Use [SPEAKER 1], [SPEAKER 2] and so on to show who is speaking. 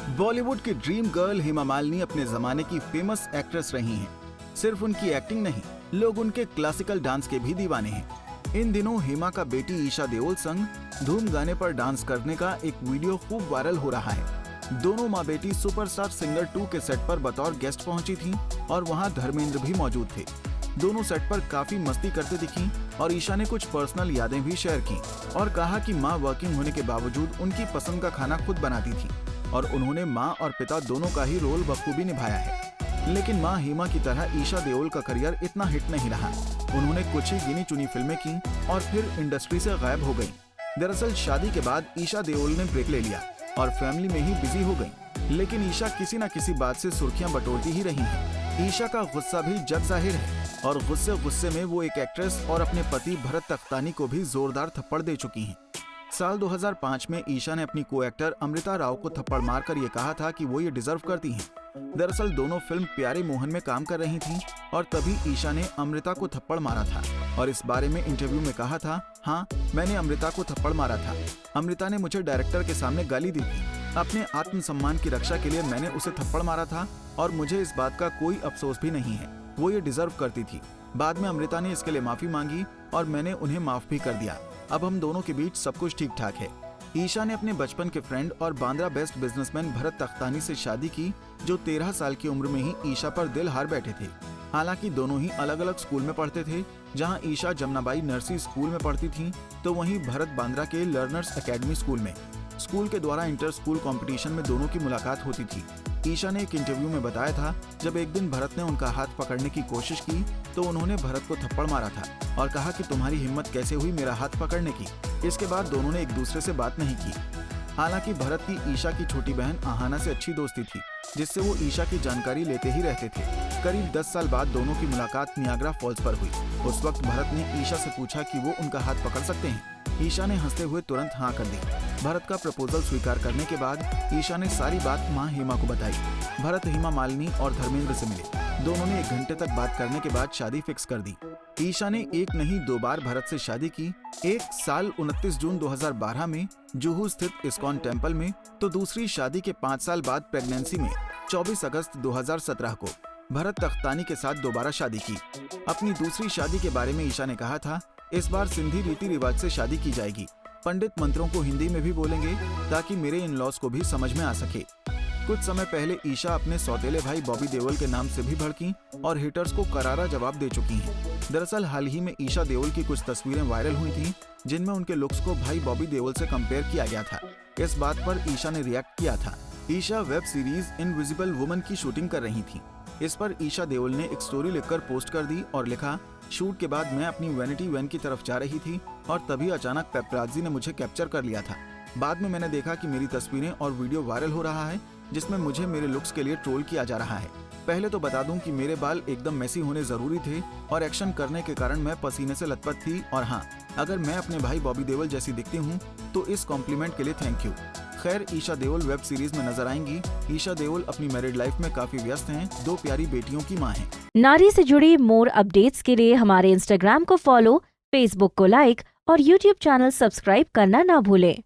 [SPEAKER 1] बॉलीवुड की dream girl Hema Malini अपने जमाने की फेमस एक्ट्रेस रही हैं। सिर्फ उनकी एक्टिंग नहीं, लोग उनके क्लासिकल डांस के भी दीवाने हैं। इन दिनों हेमा का बेटी ईशा देओल संग धूम गाने पर डांस करने का एक वीडियो खूब वायरल हो रहा है। दोनों माँ बेटी सुपरस्टार सिंगर 2 के सेट पर बतौर गेस्ट पहुंची थीं और वहां धर्मेंद्र भी मौजूद थे। दोनों सेट पर काफी मस्ती करते दिखीं और ईशा ने कुछ पर्सनल यादें भी शेयर की और कहा कि माँ वर्किंग होने के बावजूद उनकी पसंद का खाना खुद बनाती थी और उन्होंने माँ और पिता दोनों का ही रोल बखूबी निभाया है। लेकिन माँ हेमा की तरह ईशा देओल का करियर इतना हिट नहीं रहा। उन्होंने कुछ ही गिनी चुनी फिल्में की और फिर इंडस्ट्री से गायब हो गयी। दरअसल शादी के बाद ईशा देओल ने ब्रेक ले लिया और फैमिली में ही बिजी हो गयी। लेकिन ईशा किसी न किसी बात से सुर्खियां बटोरती ही रही हैं। ईशा का गुस्सा भी जग जाहिर है और गुस्से में वो एक एक्ट्रेस और अपने पति भरत तख्तानी को भी जोरदार थप्पड़ दे चुकी हैं। साल 2005 में ईशा ने अपनी को एक्टर अमृता राव को थप्पड़ मारकर ये कहा था कि वो ये डिजर्व करती हैं। दरअसल दोनों फिल्म प्यारे मोहन में काम कर रही थीं और तभी ईशा ने अमृता को थप्पड़ मारा था और इस बारे में इंटरव्यू में कहा था, हाँ मैंने अमृता को थप्पड़ मारा था। अमृता ने मुझे डायरेक्टर के सामने गाली दी थी। अपने आत्मसम्मान की रक्षा के लिए मैंने उसे थप्पड़ मारा था और मुझे इस बात का कोई अफसोस भी नहीं है। वो ये डिजर्व करती थी। बाद में अमृता ने इसके लिए माफी मांगी और मैंने उन्हें माफ भी कर दिया। अब हम दोनों के बीच सब कुछ ठीक ठाक है। ईशा ने अपने बचपन के फ्रेंड और बांद्रा बेस्ट बिजनेसमैन भरत तख्तानी से शादी की, जो 13 साल की उम्र में ही ईशा पर दिल हार बैठे थे। हालांकि दोनों ही अलग अलग स्कूल में पढ़ते थे। जहां ईशा जमुनाबाई नर्सरी स्कूल में पढ़ती थी तो वहीं भरत बांद्रा के लर्नर्स एकेडमी स्कूल में। स्कूल के द्वारा इंटर स्कूल कंपटीशन में दोनों की मुलाकात होती थी। ईशा ने एक इंटरव्यू में बताया था, जब एक दिन भरत ने उनका हाथ पकड़ने की कोशिश की तो उन्होंने भरत को थप्पड़ मारा था और कहा कि तुम्हारी हिम्मत कैसे हुई मेरा हाथ पकड़ने की। इसके बाद दोनों ने एक दूसरे से बात नहीं की। हालांकि भरत की ईशा की छोटी बहन आहाना से अच्छी दोस्ती थी, जिससे वो ईशा की जानकारी लेते ही रहते थे। करीब 10 साल बाद दोनों की मुलाकात नियाग्रा फॉल्स पर हुई। उस वक्त भरत ने ईशा से पूछा कि वो उनका हाथ पकड़ सकते हैं। ईशा ने हंसते हुए तुरंत हाँ कर दी। भरत का प्रपोजल स्वीकार करने के बाद ईशा ने सारी बात मां हेमा को बताई। भरत हेमा मालिनी और धर्मेंद्र से मिले। दोनों ने 1 घंटे तक बात करने के बाद शादी फिक्स कर दी। ईशा ने एक नहीं 2 बार भरत से शादी की। एक साल 29 जून 2012 में जुहू स्थित इस्कॉन टेम्पल में, तो दूसरी शादी के 5 साल बाद प्रेगनेंसी में 24 अगस्त 2017 को भरत तख्तानी के साथ दोबारा शादी की। अपनी दूसरी शादी के बारे में ईशा ने कहा था, इस बार सिंधी रीति रिवाज से शादी की जाएगी। पंडित मंत्रों को हिंदी में भी बोलेंगे ताकि मेरे इन लॉज को भी समझ में आ सके। कुछ समय पहले ईशा अपने सौतेले भाई बॉबी देओल के नाम से भी भड़की और हेटर्स को करारा जवाब दे चुकी हैं। दरअसल हाल ही में ईशा देओल की कुछ तस्वीरें वायरल हुई थीं, जिनमें उनके लुक्स को भाई बॉबी देओल से कंपेयर किया गया था। इस बात पर ईशा ने रिएक्ट किया था। Esha web series invisible woman की शूटिंग कर रही थी। इस पर ईशा देओल ने एक स्टोरी लिखकर पोस्ट कर दी और लिखा, शूट के बाद मैं अपनी वैनिटी वैन की तरफ जा रही थी और तभी अचानक पेपराजी ने मुझे कैप्चर कर लिया था। बाद में मैंने देखा कि मेरी तस्वीरें और वीडियो वायरल हो रहा है, जिसमें मुझे मेरे लुक्स के लिए ट्रोल किया जा रहा है। पहले तो बता दूं कि मेरे बाल एकदम मेसी होने जरूरी थे और एक्शन करने के कारण मैं पसीने से लथपथ थी। और हाँ, अगर मैं अपने भाई बॉबी देओल जैसी दिखती हूँ तो इस कॉम्प्लीमेंट के लिए थैंक यू। खैर, ईशा देओल वेब सीरीज में नजर आएंगी। ईशा देओल अपनी मैरिड लाइफ में काफी व्यस्त हैं। 2 प्यारी बेटियों की मां हैं।
[SPEAKER 2] नारी से जुड़ी मोर अपडेट्स के लिए हमारे इंस्टाग्राम को फॉलो, फेसबुक को लाइक और यूट्यूब चैनल सब्सक्राइब करना ना भूलें।